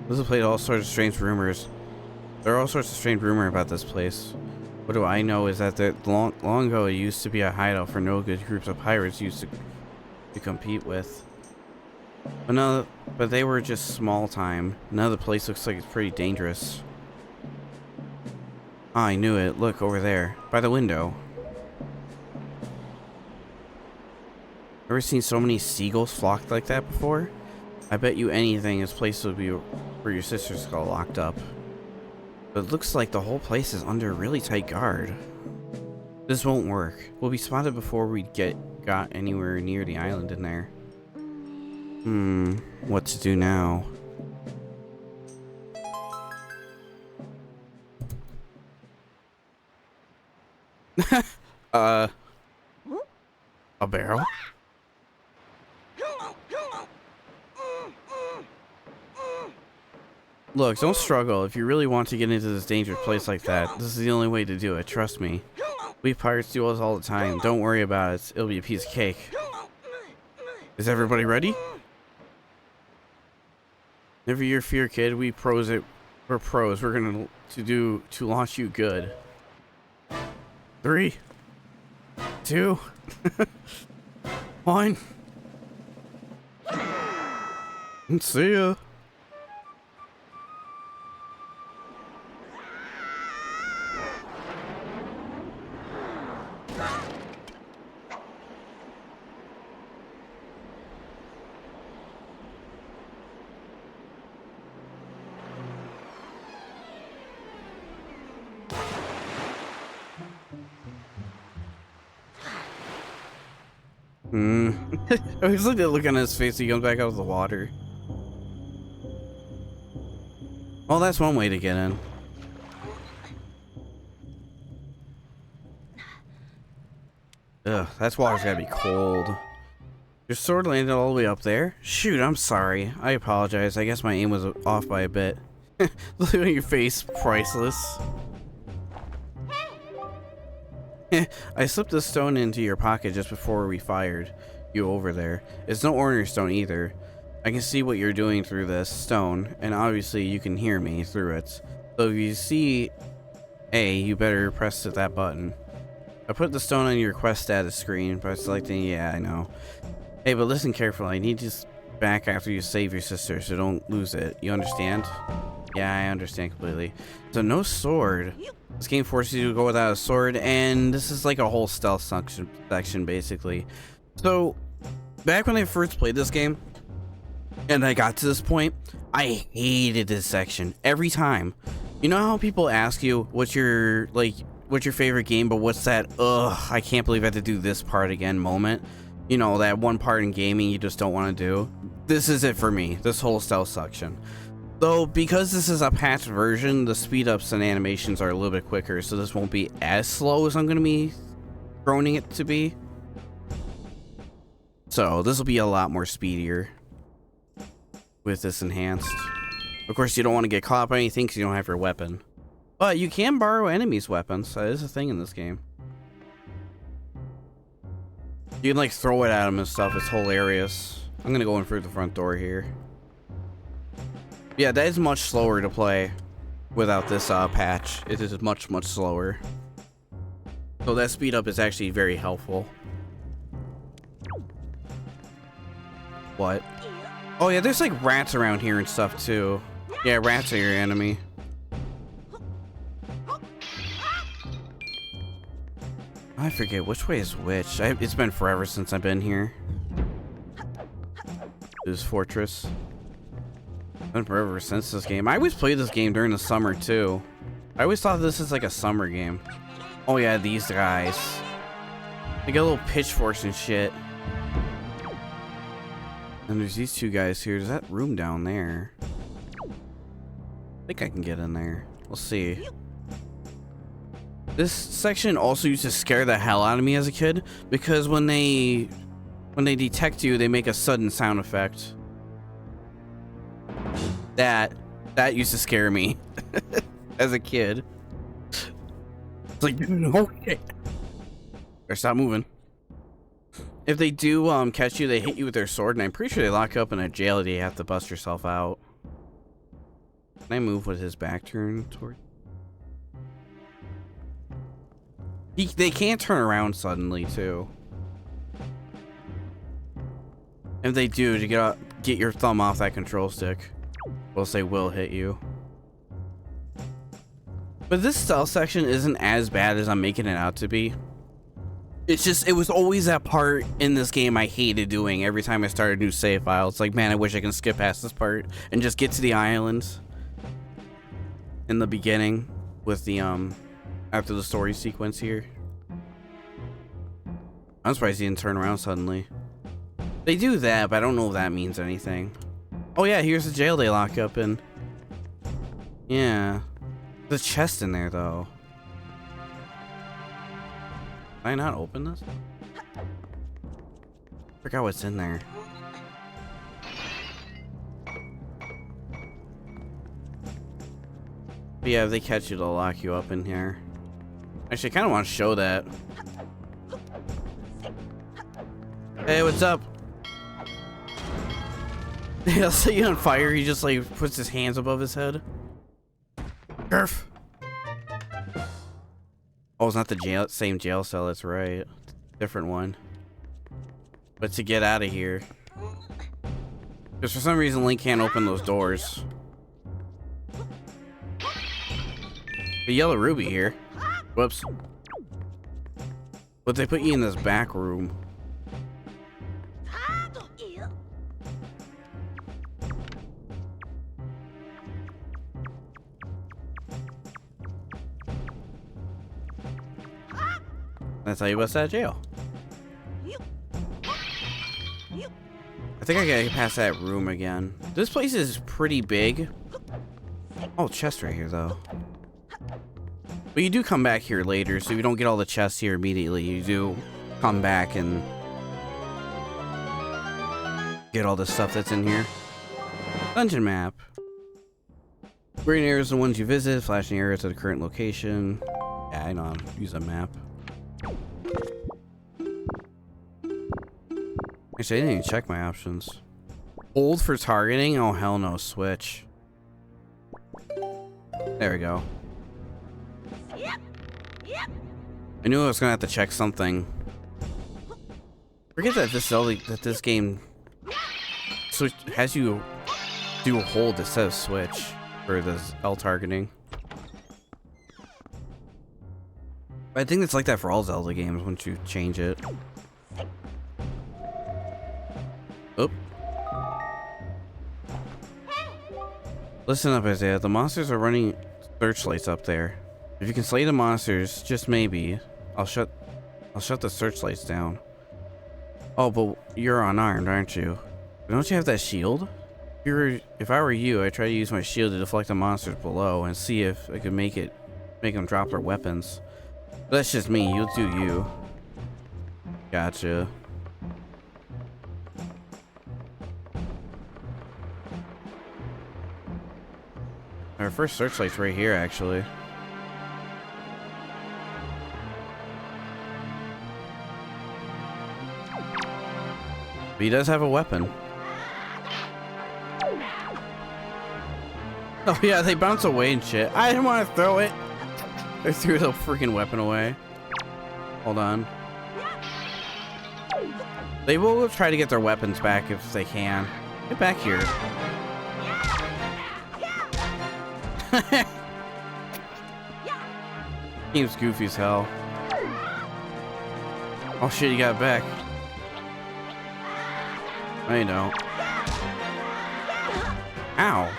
This has played all sorts of strange rumors. There are all sorts of strange rumors about this place. What do I know is that long ago it used to be a hideout for no good groups of pirates used to compete with. But they were just small time. Now the place looks like it's pretty dangerous. Ah, I knew it. Look over there, by the window. Ever seen so many seagulls flock like that before? I bet you anything this place would be where your sisters got locked up. But it looks like the whole place is under really tight guard. This won't work. We'll be spotted before we got anywhere near the island in there. What to do now? A barrel? Look, don't struggle. If you really want to get into this dangerous place like that, this is the only way to do it, trust me. We pirates do this all the time. Don't worry about it. It'll be a piece of cake. Is everybody ready? Never your fear, kid. We're pros. We're gonna to launch you good. 3, 2, 1. And see ya. Hmm. I was looking at on his face. He comes back out of the water. Well, that's one way to get in. Ugh, that water's gotta be cold. Your sword landed all the way up there? Shoot, I'm sorry. I apologize. I guess my aim was off by a bit. Look at your face, priceless. I slipped the stone into your pocket just before we fired you over there. It's no ordinary stone either. I can see what you're doing through this stone, and obviously you can hear me through it. So if you see A, you better press that button. I put the stone on your quest status screen by selecting, yeah, I know. Hey, but listen carefully. I need you back after you save your sister, so don't lose it. You understand? Yeah, I understand completely. So no sword. This game forces you to go without a sword, and this is like a whole stealth section, basically. So, back when I first played this game, and I got to this point, I hated this section every time. You know how people ask you, what's your favorite game, but what's that, ugh, I can't believe I have to do this part again moment? You know, that one part in gaming you just don't want to do. This is it for me, this whole stealth section. Though, because this is a patched version, the speed ups and animations are a little bit quicker, so this won't be as slow as I'm going to be groaning it to be. So, this will be a lot more speedier with this enhanced. Of course, you don't want to get caught by anything because you don't have your weapon. But you can borrow enemies' weapons. That is a thing in this game. You can like throw it at them and stuff. It's hilarious. I'm gonna go in through the front door here. Yeah, that is much slower to play without this patch. It is much slower. So that speed up is actually very helpful. What? Oh yeah, there's like rats around here and stuff too. Yeah, rats are your enemy. I forget which way is which. It's been forever since I've been here. This fortress. It's been forever since this game. I always played this game during the summer too. I always thought this is like a summer game. Oh yeah, these guys. They got little pitchforks and shit. And there's these two guys here. There's that room down there. I think I can get in there. We'll see. This section also used to scare the hell out of me as a kid because when they detect you, they make a sudden sound effect. That used to scare me as a kid. It's like, okay. Or stop moving. If they do catch you, they hit you with their sword, and I'm pretty sure they lock you up in a jail that you have to bust yourself out. Can I move with his back turned toward? They can't turn around suddenly too. If they do, to get your thumb off that control stick, we'll say will hit you. But this stealth section isn't as bad as I'm making it out to be. It's just, it was always that part in this game I hated doing every time I started a new save file. It's like, man, I wish I can skip past this part and just get to the island in the beginning with the after the story sequence here. I'm surprised he didn't turn around suddenly. They do that, but I don't know if that means anything. Oh yeah, here's the jail they lock up in. Yeah. The chest in there though. Can I not open this? I forgot what's in there. But yeah, if they catch you, they'll lock you up in here. Actually, I kind of want to show that. Hey, what's up? He'll set you on fire. He just like puts his hands above his head. Perf. Oh, it's not the same jail cell. That's right. Different one. But to get out of here, because for some reason Link can't open those doors. The yellow ruby here. Whoops. But they put you in this back room. I'll tell you what's that jail. I think I gotta get past that room again. This place is pretty big. Oh, chest right here, though. But you do come back here later, so you don't get all the chests here immediately. You do come back and get all the stuff that's in here. Dungeon map. Green areas are the ones you visit. Flashing areas at the current location. Yeah, I know. Use a map. Actually, I didn't even check my options. Hold for targeting? Oh, hell no. Switch. There we go. I knew I was gonna have to check something. Forget that this game switch has you do a hold instead of switch for the L targeting. I think it's like that for all Zelda games once you change it. Oop. Listen up, Isaiah. The monsters are running searchlights up there. If you can slay the monsters, just maybe, I'll shut the searchlights down. Oh, but you're unarmed, aren't you? Don't you have that shield? If I were you, I'd try to use my shield to deflect the monsters below and see if I could make them drop their weapons. But that's just me. You'll do you. Gotcha. Our first searchlight's right here, actually. But he does have a weapon. Oh yeah, they bounce away and shit. I didn't want to throw it. They threw the freaking weapon away. Hold on. They will try to get their weapons back if they can. Get back here. Game's goofy as hell. Oh shit, you got it back. No, you don't. Ow.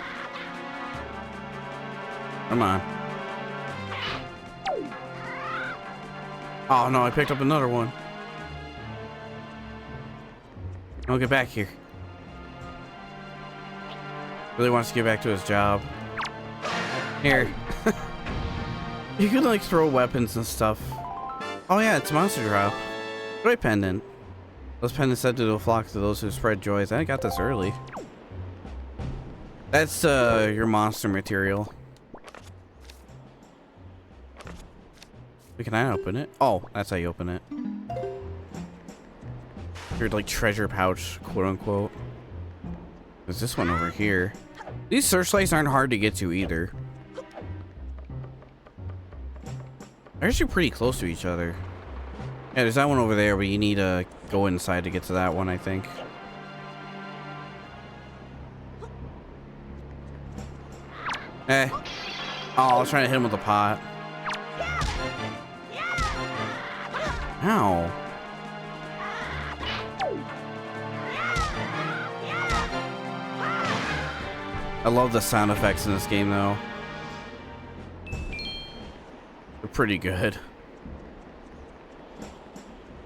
Come on. Oh no, I picked up another one. I'll get back here. Really wants to get back to his job. Here. You can like throw weapons and stuff. Oh yeah, it's monster drop. Joy pendant. Those pendants said to do a flock to those who spread joys. I got this early. That's your monster material. Can I open it? Oh, that's how you open it. Your like treasure pouch, quote unquote. There's this one over here. These searchlights aren't hard to get to either. They're actually pretty close to each other. Yeah, there's that one over there, but you need to go inside to get to that one, I think. Eh. Oh, I was trying to hit him with a pot. Ow. I love the sound effects in this game, though. They're pretty good.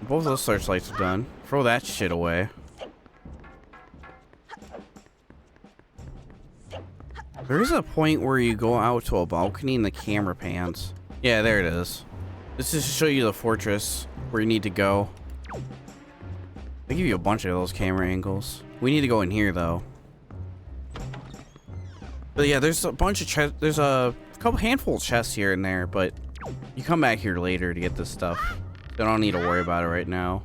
Both those searchlights are done. Throw that shit away. There is a point where you go out to a balcony and the camera pans. Yeah, there it is. This is to show you the fortress where you need to go. They give you a bunch of those camera angles. We need to go in here though. But yeah, there's a bunch of chests. There's a couple handful of chests here and there, but you come back here later to get this stuff. So I don't need to worry about it right now.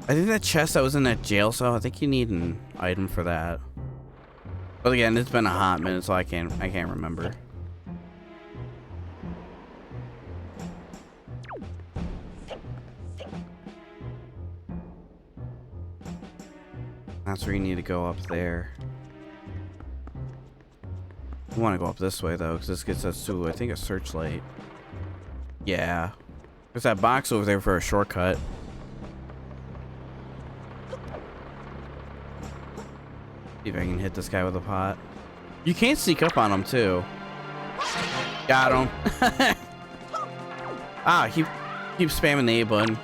I think that chest that was in that jail cell, I think you need an item for that. But again, it's been a hot minute, so I can't remember. That's where you need to go up there. We want to go up this way though, because this gets us to, I think, a searchlight. Yeah. There's that box over there for a shortcut. See if I can hit this guy with a pot. You can't sneak up on him too. Got him. Ah, he keeps spamming the A button.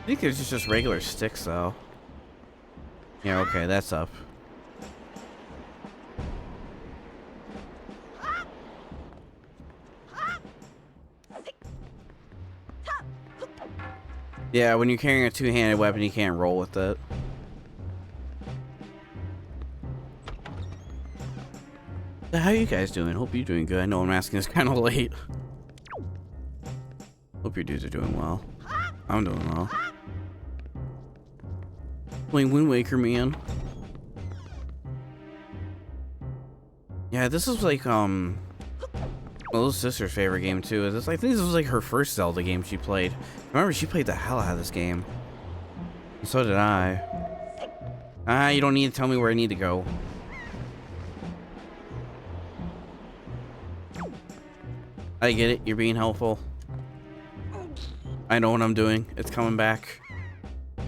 I think there's just regular sticks though. Yeah, okay, that's up. Yeah, when you're carrying a two-handed weapon, you can't roll with it. So how you guys doing? Hope you're doing good. I know I'm asking this kind of late. Hope your dudes are doing well. I'm doing well. Playing Wind Waker, man. Yeah, this is like, well, little sister's favorite game too. I think this was like her first Zelda game she played. Remember, she played the hell out of this game. And so did I. Ah, you don't need to tell me where I need to go. I get it. You're being helpful. I know what I'm doing. It's coming back.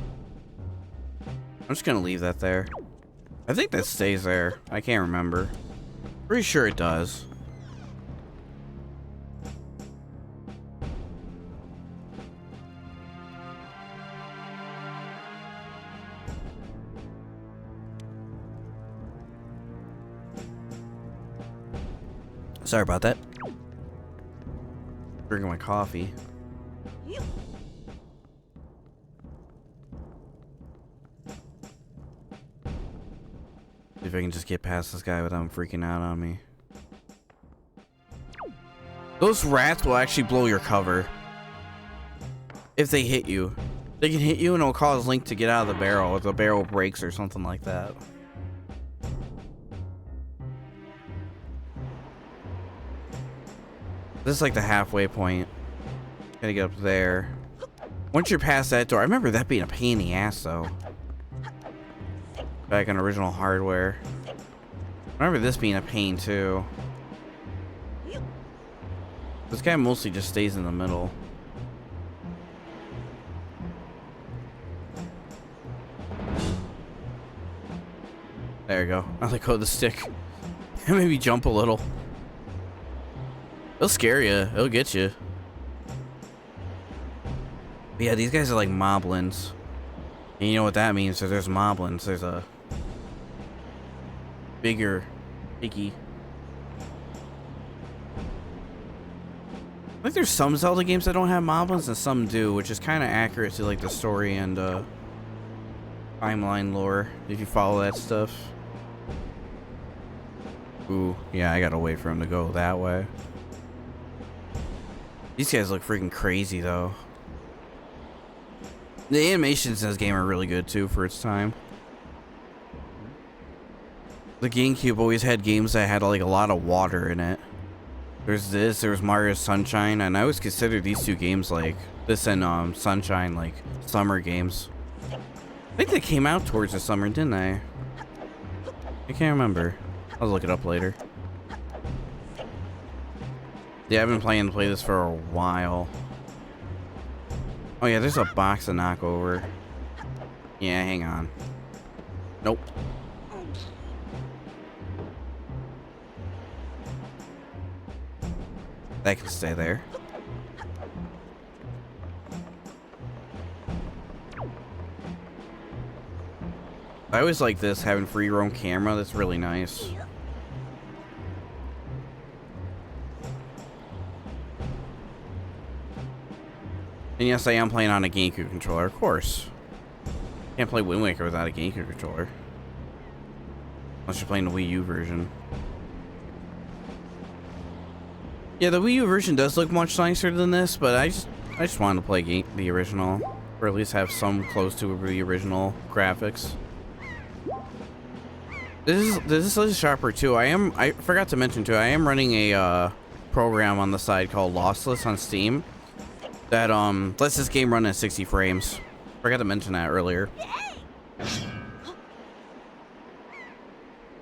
I'm just gonna leave that there. I think that stays there. I can't remember. Pretty sure it does. Sorry about that. Drinking my coffee. See if I can just get past this guy without him freaking out on me. Those rats will actually blow your cover. If they hit you. They can hit you and it'll cause Link to get out of the barrel if the barrel breaks or something like that. This is like the halfway point. Gotta get up there. Once you're past that door, I remember that being a pain in the ass though. Back on original hardware. I remember this being a pain too. This guy mostly just stays in the middle. There you go. I let go of the stick. Maybe jump a little. It'll scare you. It'll get you. But yeah, these guys are like moblins. And you know what that means? So there's moblins. There's a bigger piggy. I think there's some Zelda games that don't have moblins and some do, which is kind of accurate to like the story and timeline lore if you follow that stuff. Ooh, yeah, I gotta wait for him to go that way. These guys look freaking crazy though. The animations in this game are really good too for its time. The GameCube always had games that had like a lot of water in it. There's this, there was Mario Sunshine, and I always consider these two games like this and Sunshine like summer games. I think they came out towards the summer, didn't they? I can't remember. I'll look it up later. Yeah, I've been planning to play this for a while. Oh yeah, there's a box to knock over. Yeah, hang on. Nope. That can stay there. I always like this, having free roam camera. That's really nice. And yes, I am playing on a GameCube controller, of course. Can't play Wind Waker without a GameCube controller. Unless you're playing the Wii U version. Yeah, the Wii U version does look much nicer than this, but I just wanted to play the original, or at least have some close to the original graphics. This is a shopper too. I forgot to mention too. I am running a program on the side called Lossless on Steam that lets this game run at 60 frames. Forgot to mention that earlier.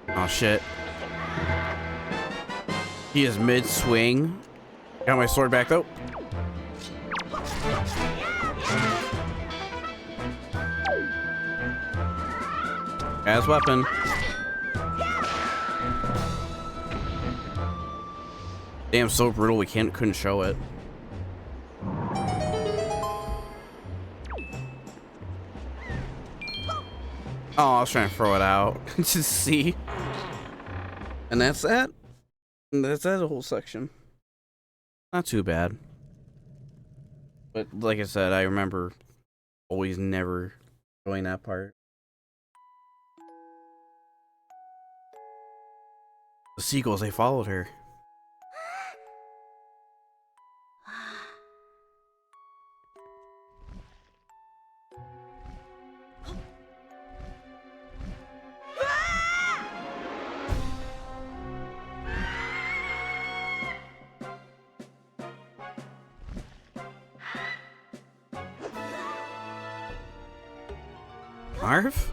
Oh shit. He is mid-swing. Got my sword back though. Got his weapon. Damn, so brutal we couldn't show it. Oh, I was trying to throw it out. Just see. And that's that. And that's that whole section. Not too bad. But like I said, I remember always never doing that part. The seagulls, they followed her. Marv?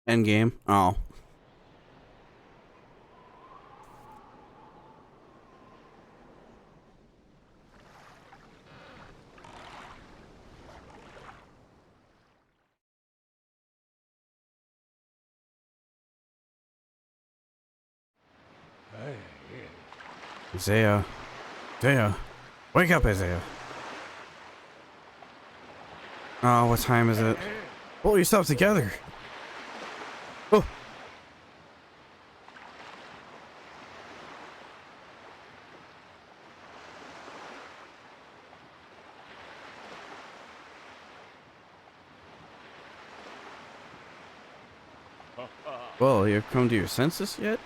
Endgame. Oh. Isaiah. Isaiah. Wake up, Isaiah. Oh, what time is it? Pull yourself together. Oh. Well, you've come to your senses yet?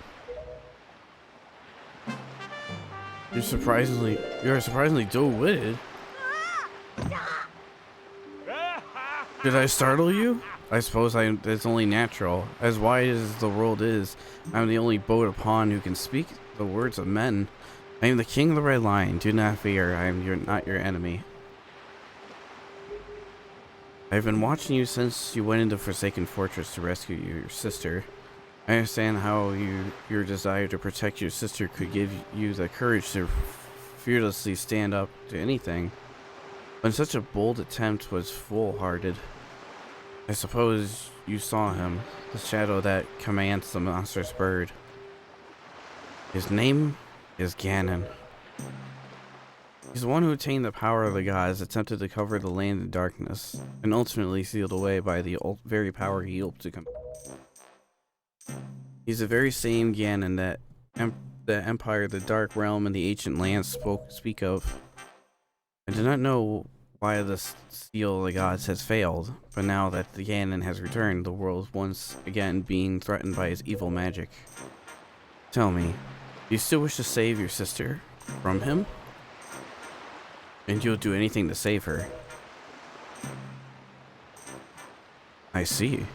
You're surprisingly dull-witted. Did I startle you? I suppose it's only natural. As wide as the world is, I'm the only boat upon who can speak the words of men. I am the king of the Red Line. Do not fear. I am not your enemy. I've been watching you since you went into Forsaken Fortress to rescue your sister. I understand how your desire to protect your sister could give you the courage to fearlessly stand up to anything. But such a bold attempt was foolhardy. I suppose you saw him, the shadow that commands the monstrous bird. His name is Ganon. He's the one who attained the power of the gods, attempted to cover the land in darkness, and ultimately sealed away by the very power he hoped to come. He's the very same Ganon that the Empire, the Dark Realm, and the Ancient Lands speak of. I do not know why the seal of the gods has failed, but now that the Ganon has returned, the world is once again being threatened by his evil magic. Tell me, do you still wish to save your sister from him? And you'll do anything to save her. I see.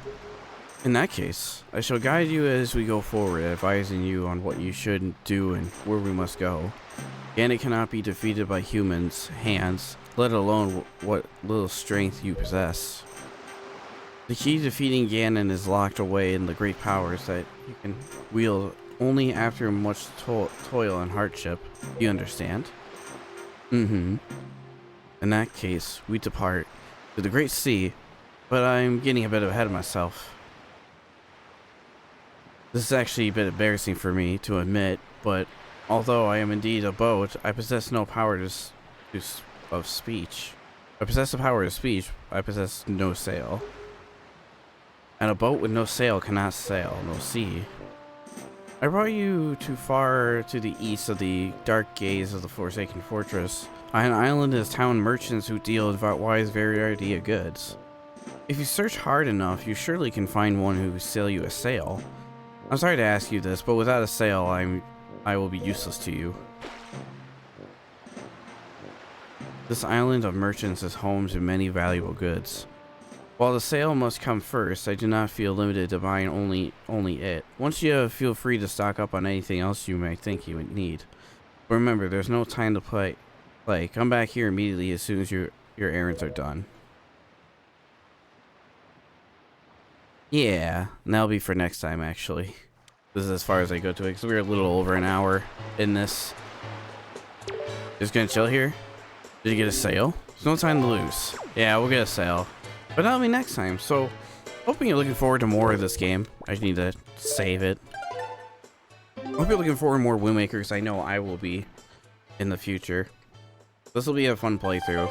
In that case, I shall guide you as we go forward, advising you on what you should do and where we must go. Ganon cannot be defeated by humans' hands, let alone what little strength you possess. The key to defeating Ganon is locked away in the great powers that you can wield only after much toil and hardship. You understand? Mm-hmm. In that case, we depart to the Great Sea, but I'm getting a bit ahead of myself. This is actually a bit embarrassing for me to admit, but although I am indeed a boat, I possess no power of speech. I possess the power of speech, I possess no sail. And a boat with no sail cannot sail no sea. I brought you too far to the east of the dark gaze of the Forsaken Fortress. On an island is town merchants who deal in a wide variety of goods. If you search hard enough, you surely can find one who will sell you a sail. I'm sorry to ask you this, but without a sail, I will be useless to you. This island of merchants is home to many valuable goods. While the sale must come first, I do not feel limited to buying only it. Once you feel free to stock up on anything else you may think you would need. But remember, there's no time to play. Come back here immediately as soon as your errands are done. Yeah, and that'll be for next time, actually. This is as far as I go to it, because we're a little over an hour in this. Just gonna chill here? Did you get a sale? There's no time to lose. Yeah, we'll get a sale. But that'll be next time, so hoping you're looking forward to more of this game. I just need to save it. Hope you're looking forward to more Wind Waker, because I know I will be in the future. This will be a fun playthrough.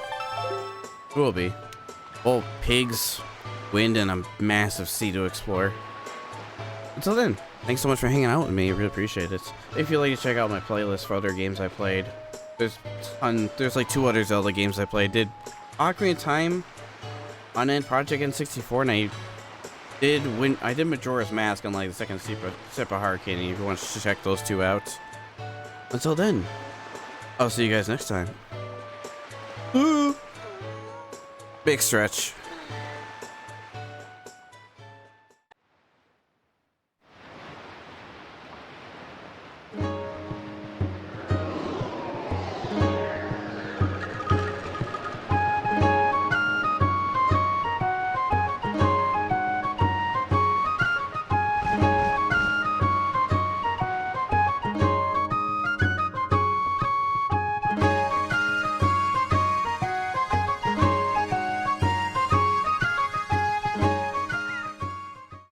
It will be. Well, pigs, wind, and a massive sea to explore. Until then, thanks so much for hanging out with me. I really appreciate it. If you'd like to check out my playlist for other games I played, there's like 2 other Zelda games I played. Did Ocarina of Time, Unend Project N64, and I did Majora's Mask on like the second step of Hurricane. If you want to check those 2 out. Until then, I'll see you guys next time. Big stretch.